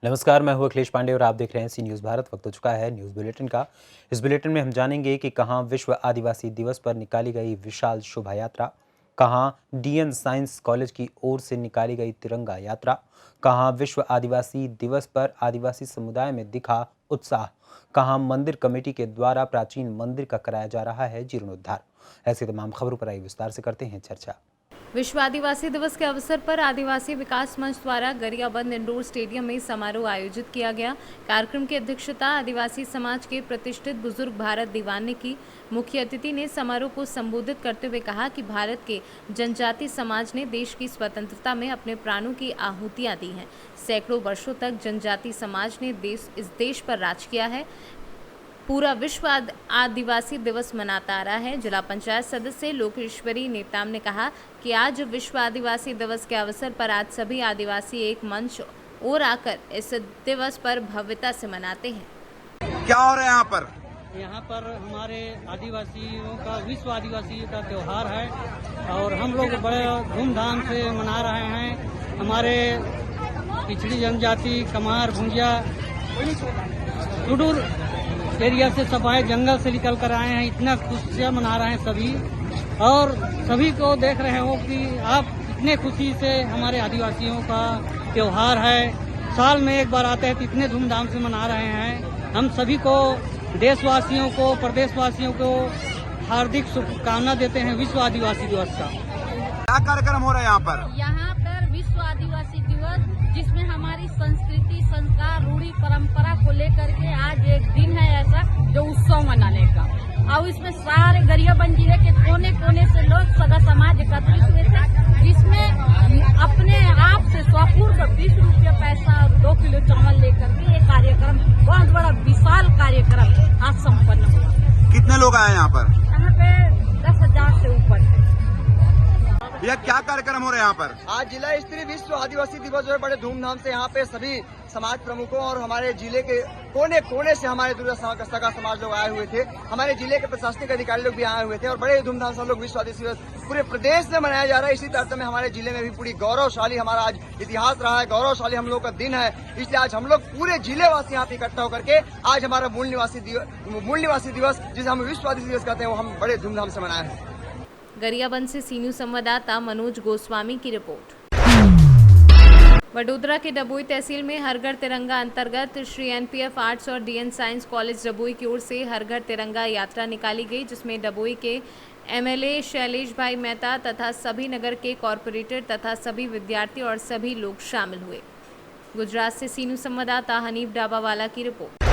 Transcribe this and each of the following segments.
नमस्कार, मैं हूं अखिलेश पांडे और आप देख रहे हैं सी न्यूज़ भारत। वक्त हो चुका है न्यूज़ बुलेटिन का। इस बुलेटिन में हम जानेंगे कि कहां विश्व आदिवासी दिवस पर निकाली गई विशाल शोभा यात्रा, कहां डीएन साइंस कॉलेज की ओर से निकाली गई तिरंगा यात्रा, कहां विश्व आदिवासी दिवस पर आदिवासी समुदाय में दिखा उत्साह, कहां मंदिर कमेटी के द्वारा प्राचीन मंदिर का कराया जा रहा है जीर्णोद्धार। ऐसी तमाम खबरों पर आई विस्तार से करते हैं चर्चा। विश्व आदिवासी दिवस के अवसर पर आदिवासी विकास मंच द्वारा गरियाबंद इंडोर स्टेडियम में समारोह आयोजित किया गया। कार्यक्रम की अध्यक्षता आदिवासी समाज के प्रतिष्ठित बुजुर्ग भारत दीवान ने की। मुख्य अतिथि ने समारोह को संबोधित करते हुए कहा कि भारत के जनजाति समाज ने देश की स्वतंत्रता में अपने प्राणों की आहुतियां दी हैं। सैकड़ों वर्षों तक जनजाति समाज ने इस देश पर राज किया है। पूरा विश्व आदिवासी दिवस मनाता आ रहा है। जिला पंचायत सदस्य लोकेश्वरी नेताम ने कहा कि आज विश्व आदिवासी दिवस के अवसर पर आज सभी आदिवासी एक मंच और आकर इस दिवस पर भव्यता से मनाते हैं। क्या हो रहा है यहाँ पर? यहाँ पर हमारे आदिवासियों का विश्व आदिवासी का त्यौहार है और हम लोग बड़े धूमधाम से मना रहे हैं। हमारे पिछड़ी जनजाति कमार भुंजिया सुदूर एरिया से सब आए, जंगल से निकल कर आए हैं। इतना खुशियाँ मना रहे हैं सभी और सभी को देख रहे हो कि आप इतने खुशी से हमारे आदिवासियों का त्यौहार है। साल में एक बार आते हैं तो इतने धूमधाम से मना रहे हैं। हम सभी को देशवासियों को प्रदेशवासियों को हार्दिक शुभकामना देते हैं विश्व आदिवासी दिवस का। क्या कार्यक्रम हो रहा है यहाँ पर विश्व आदिवासी दिवस, जिसमें हमारी संस्कृति, संस्कार, रूढ़ी परंपरा को लेकर के आज एक दिन है ऐसा जो उत्सव मनाने का। और इसमें सारे गरियाबंद जिले के कोने कोने से लोग सगा समाज एकत्रित हुए थे, जिसमें अपने आप से स्वपूर्व 20 रुपये पैसा और 2 किलो चावल लेकर के ये कार्यक्रम, बहुत बड़ा विशाल कार्यक्रम आज संपन्न हुआ। कितने लोग आए यहाँ पर? यहाँ पे 10,000 से ऊपर है। भैया क्या कार्यक्रम हो रहा है यहाँ पर? आज जिला स्तरीय विश्व आदिवासी दिवस जो है बड़े धूमधाम से यहाँ पे सभी समाज प्रमुखों और हमारे जिले के कोने कोने से हमारे दूर सगा समाज लोग आए हुए थे। हमारे जिले के प्रशासनिक अधिकारी लोग भी आए हुए थे और बड़े धूमधाम से हम लोग विश्व आदिवासी दिवस पूरे प्रदेश में मनाया जा रहा है। इसी तरह में हमारे जिले में भी पूरी गौरवशाली हमारा आज इतिहास रहा है, गौरवशाली हम लोग का दिन है। इसलिए आज हम लोग पूरे जिले वासी यहाँ पे इकट्ठा होकर के आज हमारा मूल निवासी दिवस जिसे हम विश्व आदिवासी दिवस कहते हैं, वो हम बड़े धूमधाम से मनाए हैं। गरियाबंद से सी न्यूज़ संवाददाता मनोज गोस्वामी की रिपोर्ट। वडोदरा के डबोई तहसील में हर घर तिरंगा अंतर्गत श्री एनपीएफ आर्ट्स और डीएन साइंस कॉलेज डबोई की ओर से हर घर तिरंगा यात्रा निकाली गई, जिसमें डबोई के एमएलए शैलेश भाई मेहता तथा सभी नगर के कॉरपोरेटर तथा सभी विद्यार्थी और सभी लोग शामिल हुए। गुजरात से सी न्यूज़ संवाददाता हनीफ डाबावाला की रिपोर्ट।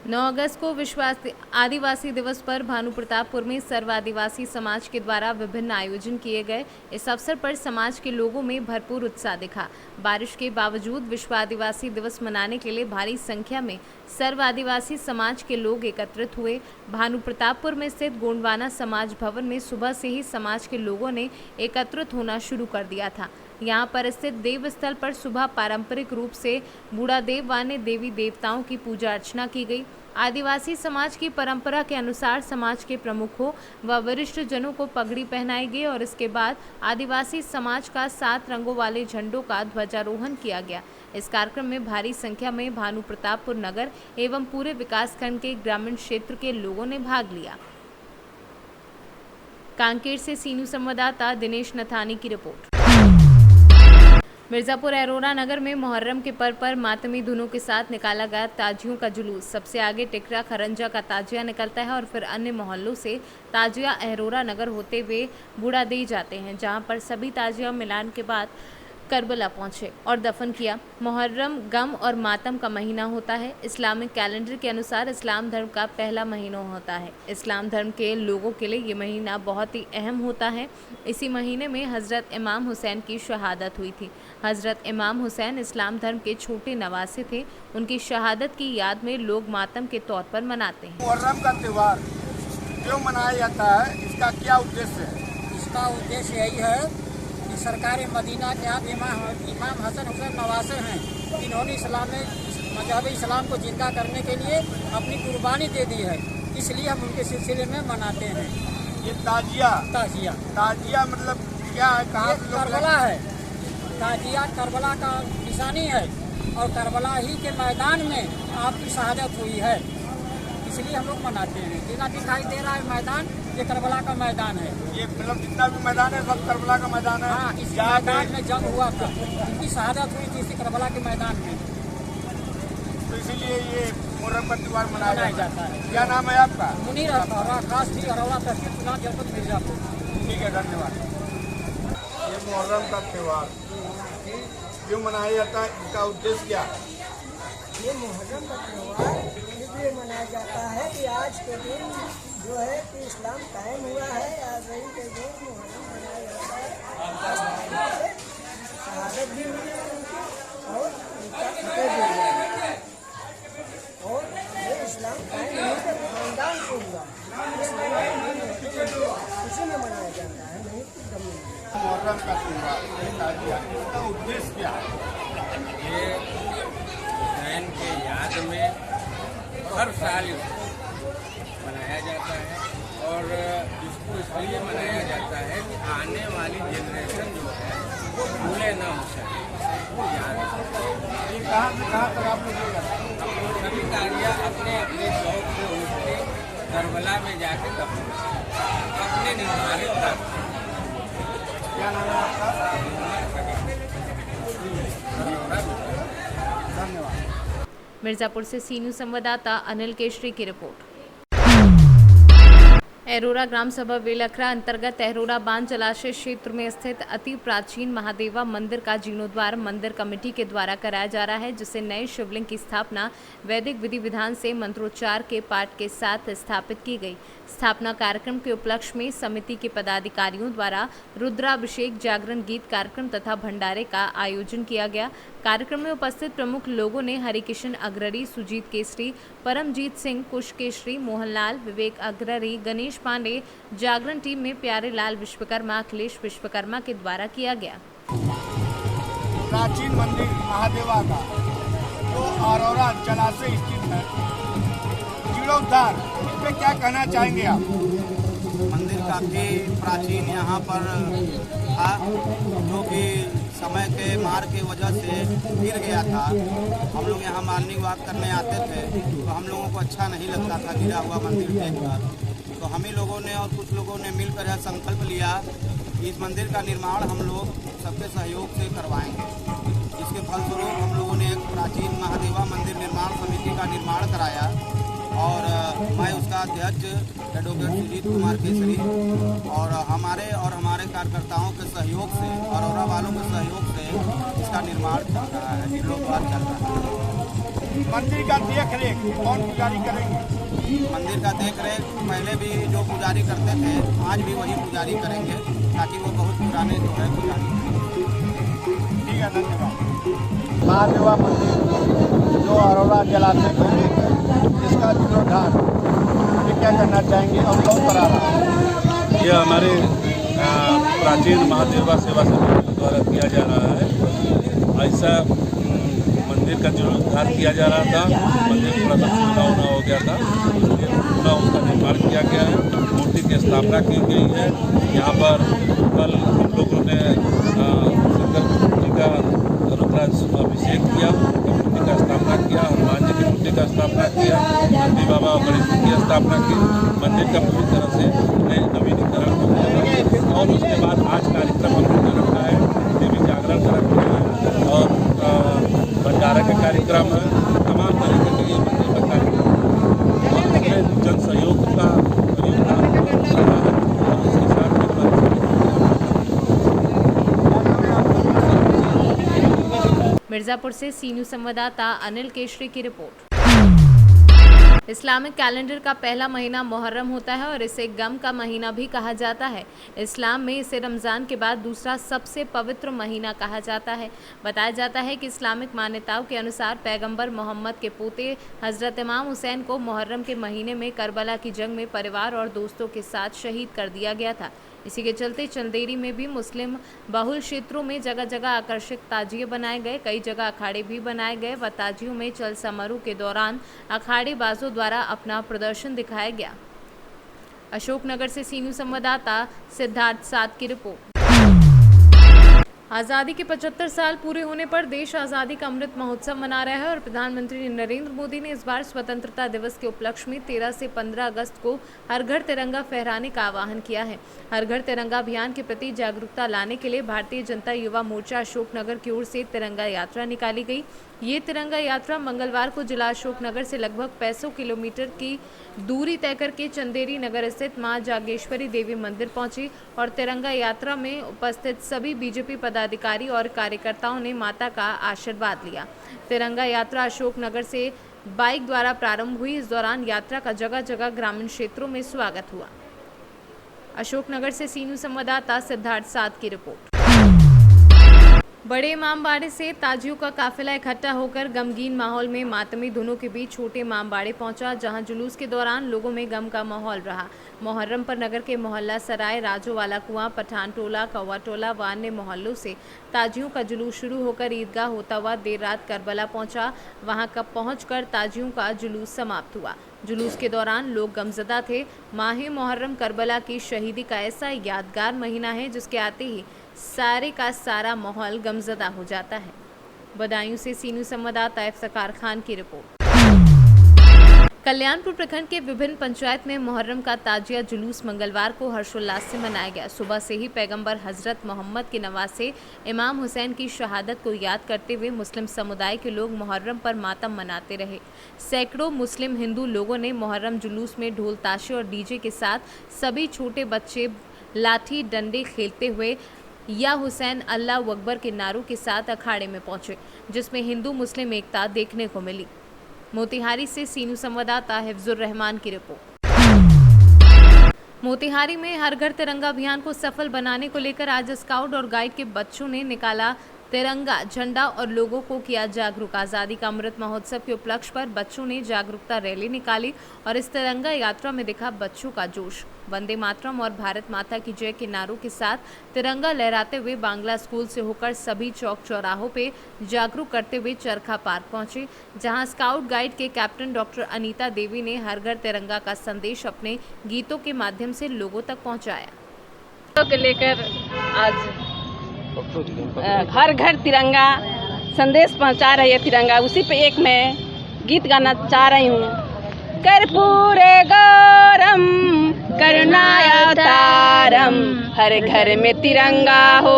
9 अगस्त को विश्व आदिवासी दिवस पर भानु प्रतापपुर में सर्व आदिवासी समाज के द्वारा विभिन्न आयोजन किए गए। इस अवसर पर समाज के लोगों में भरपूर उत्साह दिखा। बारिश के बावजूद विश्व आदिवासी दिवस मनाने के लिए भारी संख्या में सर्व आदिवासी समाज के लोग एकत्रित हुए। भानु प्रतापपुर में स्थित गोंडवाना समाज भवन में सुबह से ही समाज के लोगों ने एकत्रित होना शुरू कर दिया था। यहाँ पर स्थित देव स्थल पर सुबह पारंपरिक रूप से बूढ़ा देव वाने देवी देवताओं की पूजा अर्चना की गई। आदिवासी समाज की परंपरा के अनुसार समाज के प्रमुखों व वरिष्ठ जनों को पगड़ी पहनाई गई और इसके बाद आदिवासी समाज का 7 रंगों वाले झंडों का ध्वजारोहण किया गया। इस कार्यक्रम में भारी संख्या में भानु प्रतापपुर नगर एवं पूरे विकासखंड के ग्रामीण क्षेत्र के लोगों ने भाग लिया। कांकेर से सी न्यूज़ संवाददाता दिनेश नथानी की रिपोर्ट। मिर्जापुर अरोरा नगर में मुहर्रम के पर्व पर मातमी धुनों के साथ निकाला गया ताजियों का जुलूस। सबसे आगे टिकरा खरंजा का ताजिया निकलता है और फिर अन्य मोहल्लों से ताजिया अरोरा नगर होते हुए बूढ़ा दे जाते हैं, जहां पर सभी ताजिया मिलान के बाद करबला पहुंचे और दफन किया। मुहर्रम गम और मातम का महीना होता है। इस्लामिक कैलेंडर के अनुसार इस्लाम धर्म का पहला महीना होता है। इस्लाम धर्म के लोगों के लिए ये महीना बहुत ही अहम होता है। इसी महीने में हज़रत इमाम हुसैन की शहादत हुई थी। हज़रत इमाम हुसैन इस्लाम धर्म के छोटे नवासे थे। उनकी शहादत की याद में लोग मातम के तौर पर मनाते हैं। मुहर्रम का त्योहार क्यों मनाया जाता है, इसका क्या उद्देश्य है? इसका उद्देश्य यही है कि सरकार मदीना के आप इमाम हसन हुसैन नवासे हैं, इन्होंने मजहब इस्लाम को जिंदा करने के लिए अपनी कुर्बानी दे दी है, इसलिए हम उनके सिलसिले में मनाते हैं। ये ताजिया मतलब क्या है, कहाँ करबला है। ताजिया करबला का निशानी है। और करबला ही के मैदान में आपकी शहादत हुई है, इसलिए हम लोग मनाते हैं। जितना दिखाई दे रहा है मैदान, ये करबला का मैदान है। ये मतलब जितना भी मैदान है सब करबला का मैदान है। हाँ, इस जहाँ मैदान पे में जंग हुआ था, इनकी शहादत हुई थी इसी करबला के मैदान में। तो इसीलिए ये मुहर्रम का त्योहार मनाया मनाया जाता जाता है। है। क्या नाम है आपका? मुनीर अरौरा, खास थी अरौरा तहसील चुनाव जनपद मिर्जापुर। ठीक है, धन्यवाद। ये मुहर्रम का त्योहार क्यों मनाया जाता है, इसका उद्देश्य क्या है? ये मुहर्रम का त्यौहार इसलिए मनाया जाता है कि आज के दिन जो है कि इस्लाम कायम हुआ है। आज वही के दिन मुहर्रम मनाया जाता है। शहादत भी हुई है उनकी और उनका फतेह भी हुआ है। और ये इस्लाम कायम होने के खानदान को हुआ, इसी में मनाया जाता है, नहीं कुछ गम नहीं। मुहर्रम का त्योहार इसका उद्देश्य क्या है? ये हुसैन के याद में हर साल मनाया जाता है और इसको इसलिए मनाया जाता है कि आने वाली जनरेशन जो है वो भूले ना हुसैन, वो याद रखे। ये कहाँ से कहाँ तक आप लोग ये करते हैं? हम लोग सभी कार्य अपने अपने शौक से उठ के करबला में जाके अपने निर्धारित करते हैं। क्या नाम है आपका? धन्यवाद। मिर्जापुर से सी न्यूज़ संवाददाता अनिल केशरी की रिपोर्ट। एरोरा ग्राम सभा बेलखरा अंतर्गत एरोरा बांध जलाशय क्षेत्र में स्थित अति प्राचीन महादेवा मंदिर का जीर्णोद्वार मंदिर कमेटी के द्वारा कराया जा रहा है, जिससे नए शिवलिंग की स्थापना वैदिक विधि विधान से मंत्रोच्चार के पाठ के साथ स्थापित की गई। स्थापना कार्यक्रम के उपलक्ष्य में समिति के पदाधिकारियों द्वारा रुद्राभिषेक, जागरण गीत कार्यक्रम तथा भंडारे का आयोजन किया गया। कार्यक्रम में उपस्थित प्रमुख लोगों ने हरिकिशन अग्ररी, सुजीत केसरी, परमजीत सिंह, कुश केसरी, मोहनलाल, विवेक अग्ररी, गणेश पांडे, जागरण टीम में प्यारे लाल विश्वकर्मा, अखिलेश विश्वकर्मा के द्वारा किया गया। प्राचीन मंदिर महादेवा का जो अरोरा जलाशय स्थित है, जीर्णोद्धार, इस पे क्या कहना चाहेंगे आप? मंदिर काफ़ी प्राचीन यहाँ पर था, जो कि समय के मार की वजह से गिर गया था। हम लोग यहाँ मॉर्निंग वॉक करने आते थे तो हम लोगों को अच्छा नहीं लगता था गिरा हुआ मंदिर देखकर। तो हम ही लोगों ने और कुछ लोगों ने मिलकर यह संकल्प लिया कि इस मंदिर का निर्माण हम लोग सबके सहयोग से करवाएंगे। इसके फलस्वरूप हम लोगों ने एक प्राचीन महादेवा मंदिर निर्माण समिति का निर्माण कराया और मैं उसका अध्यक्ष एडवोकेट सुजीत कुमार केसरी और हमारे कार्यकर्ताओं के सहयोग से और औरा वालों के सहयोग से इसका निर्माण चल रहा है, जीर्णोद्धार चल रहा है। मंदिर का देख रेख कौन पुजारी करेंगे? मंदिर का देख रेख पहले भी जो पुजारी करते थे आज भी वही पुजारी करेंगे, ताकि वो बहुत पुराने जो है पुजारी। ठीक है, धन्यवाद। महादेवा मंदिर जो अरोरा जलाशय में इसका जीर्णोद्धार, ये क्या करना चाहेंगे और कौन करा रहा है? यह हमारे प्राचीन महादेवा सेवा समिति द्वारा किया जा रहा है। ऐसा मंदिर का जीर्णोद्धार किया जा रहा था, मंदिर थोड़ा सा टूटा हो गया था, इसलिए पूरा उसका निर्माण किया गया है, मूर्ति की स्थापना की गई है। यहाँ पर कल हम लोगों ने शंकर जी का रुद्राभिषेक किया, मूर्ति का स्थापना किया, हनुमान जी की मूर्ति का स्थापना किया, नंदी बाबा और गणेश जी की स्थापना की। मंदिर का पूरी तरह से नवीनीकरण हो गया और उसके बाद आज कार्यक्रम हम लोगों ने रखा है, देवी जागरण का रखा है और भंडारा का कार्यक्रम है, तमाम तरीके के ये मंदिर का कार्यक्रम और उसमें जन सहयोग का योगदान बहुत रहा है और उसके साथ मिर्जापुर से सी न्यूज़ संवाददाता अनिल केशरी की रिपोर्ट। इस्लामिक कैलेंडर का पहला महीना मुहर्रम होता है और इसे गम का महीना भी कहा जाता है। इस्लाम में इसे रमज़ान के बाद दूसरा सबसे पवित्र महीना कहा जाता है। बताया जाता है कि इस्लामिक मान्यताओं के अनुसार पैगंबर मोहम्मद के पोते हज़रत इमाम हुसैन को मुहर्रम के महीने में करबला की जंग में परिवार और दोस्तों के साथ शहीद कर दिया गया था। इसी के चलते चंदेरी में भी मुस्लिम बहुल क्षेत्रों में जगह जगह आकर्षक ताजिए बनाए गए, कई जगह अखाड़े भी बनाए गए व ताजियों में चल समारोह के दौरान अखाड़ेबाजों द्वारा अपना प्रदर्शन दिखाया गया। अशोकनगर से सी न्यूज़ संवाददाता सिद्धार्थ साद की रिपोर्ट। आज़ादी के 75 साल पूरे होने पर देश आज़ादी का अमृत महोत्सव मना रहा है और प्रधानमंत्री नरेंद्र मोदी ने इस बार स्वतंत्रता दिवस के उपलक्ष्य में 13 से 15 अगस्त को हर घर तिरंगा फहराने का आह्वान किया है। हर घर तिरंगा अभियान के प्रति जागरूकता लाने के लिए भारतीय जनता युवा मोर्चा अशोकनगर की ओर से तिरंगा यात्रा निकाली गई। ये तिरंगा यात्रा मंगलवार को जिला अशोकनगर से लगभग 65 किलोमीटर की दूरी तय करके चंदेरी नगर स्थित मां जागेश्वरी देवी मंदिर पहुंची और तिरंगा यात्रा में उपस्थित सभी बीजेपी पदाधिकारी और कार्यकर्ताओं ने माता का आशीर्वाद लिया। तिरंगा यात्रा अशोकनगर से बाइक द्वारा प्रारंभ हुई। इस दौरान यात्रा का जगह जगह ग्रामीण क्षेत्रों में स्वागत हुआ। अशोकनगर से सीनू संवाददाता सिद्धार्थ साध की रिपोर्ट। बड़े इमामबाड़े से ताजियों का काफिला इकट्ठा होकर गमगीन माहौल में मातमी धुनों के बीच छोटे इमामबाड़े पहुंचा, जहां जुलूस के दौरान लोगों में गम का माहौल रहा। मुहर्रम पर नगर के मोहल्ला सराय, राजोवाला कुआं, पठान टोला, कौवा टोला व अन्य मोहल्लों से ताजियों का जुलूस शुरू होकर ईदगाह होता हुआ देर रात करबला पहुंचा। वहां कब पहुंचकर ताजियों का जुलूस समाप्त हुआ। जुलूस के दौरान लोग गमज़दा थे। माह मुहर्रम करबला की शहीदी का ऐसा यादगार महीना है जिसके आते ही सारे का सारा माहौल गमज़दा हो जाता है। बदायूं से सीनू संवाददाता इफ्तिखार खान की रिपोर्ट। कल्याणपुर प्रखंड के विभिन्न पंचायत में मुहर्रम का ताजिया जुलूस मंगलवार को हर्षोल्लास से मनाया गया। सुबह से ही पैगंबर हजरत मोहम्मद के नवासे इमाम हुसैन की शहादत को याद करते हुए मुस्लिम समुदाय के लोग मुहर्रम पर मातम मनाते रहे। सैकड़ों मुस्लिम हिंदू लोगों ने मुहर्रम जुलूस में ढोल ताशे और डीजे के साथ सभी छोटे बच्चे लाठी डंडे खेलते हुए या हुसैन अल्लाह अकबर के नारों के साथ अखाड़े में पहुंचे, जिसमें हिंदू मुस्लिम एकता देखने को मिली। मोतिहारी से सीनू संवाददाता हिफ्जुर रहमान की रिपोर्ट। मोतिहारी में हर घर तिरंगा अभियान को सफल बनाने को लेकर आज स्काउट और गाइड के बच्चों ने निकाला तिरंगा झंडा और लोगों को किया जागरूक। आज़ादी का अमृत महोत्सव के उपलक्ष्य पर बच्चों ने जागरूकता रैली निकाली और इस तिरंगा यात्रा में दिखा बच्चों का जोश। वंदे मातरम और भारत माता की जय के नारों के साथ तिरंगा लहराते हुए बांग्ला स्कूल से होकर सभी चौक चौराहों पे जागरूक करते हुए चरखा पार्क पहुंचे, जहां स्काउट गाइड के कैप्टन डॉक्टर अनीता देवी ने हर घर तिरंगा का संदेश अपने गीतों के माध्यम से लोगों तक पहुंचाया। को लेकर आज हर घर तिरंगा संदेश पहुंचा रही है तिरंगा, उसी पे एक मैं गीत गाना चाह रही हूँ। कर्पूरे गौरम करुणावतारम, हर घर में तिरंगा हो,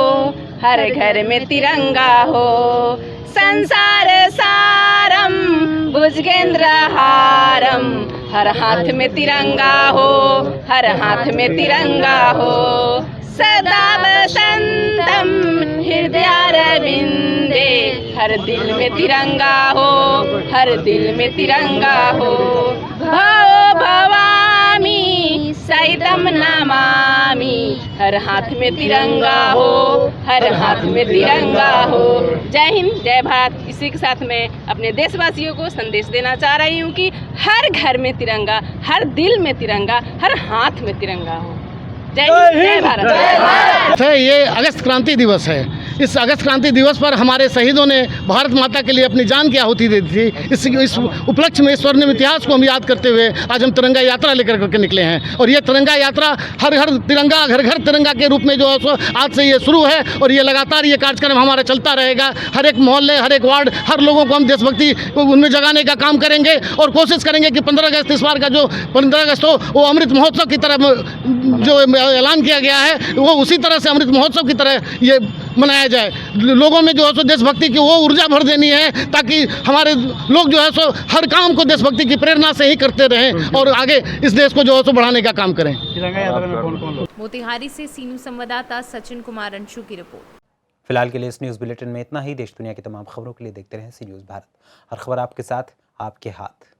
हर घर में तिरंगा हो। संसार सारम भुजगेंद्र हारम, हर हाथ में तिरंगा हो, हर हाथ में तिरंगा हो। सदा बसंतम हृदयारविंदे, हर दिल में तिरंगा हो, हर दिल में तिरंगा हो। भव भवामी सैदम नमामि, हर हाथ में तिरंगा हो, हर हाथ में तिरंगा हो। जय हिंद, जय भारत। इसी के साथ मैं अपने देशवासियों को संदेश देना चाह रही हूँ कि हर घर में तिरंगा, हर दिल में तिरंगा, हर हाथ में तिरंगा हो। जय भारत। ये अगस्त क्रांति दिवस है। इस अगस्त क्रांति दिवस पर हमारे शहीदों ने भारत माता के लिए अपनी जान की आहुति दे दी थी। इस उपलक्ष्य में स्वर्णिम इतिहास को हम याद करते हुए आज हम तिरंगा यात्रा लेकर के निकले हैं। और ये तिरंगा यात्रा हर घर तिरंगा, घर घर तिरंगा के रूप में जो है आज से ये शुरू है और ये लगातार ये कार्यक्रम हमारा चलता रहेगा। हर एक मोहल्ले, हर एक वार्ड, हर लोगों को हम देशभक्ति उनमें जगाने का काम करेंगे और कोशिश करेंगे कि 15 अगस्त इस बार का जो 15 अगस्त हो वो अमृत महोत्सव की तरह जो ऐलान किया गया है वो उसी तरह से अमृत महोत्सव की तरह ये मनाया जाए। लोगों में जो है सो देशभक्ति की वो ऊर्जा भर देनी है ताकि हमारे लोग जो है सो हर काम को देशभक्ति की प्रेरणा से ही करते रहें और आगे इस देश को जो है सो बढ़ाने का काम करें। मोतिहारी से सीनू संवाददाता सचिन कुमार अंशु की रिपोर्ट। फिलहाल के लिए इस न्यूज़ बुलेटिन में इतना ही। देश दुनिया की तमाम खबरों के लिए देखते रहें सी न्यूज़ भारत। हर खबर आपके साथ, आपके हाथ।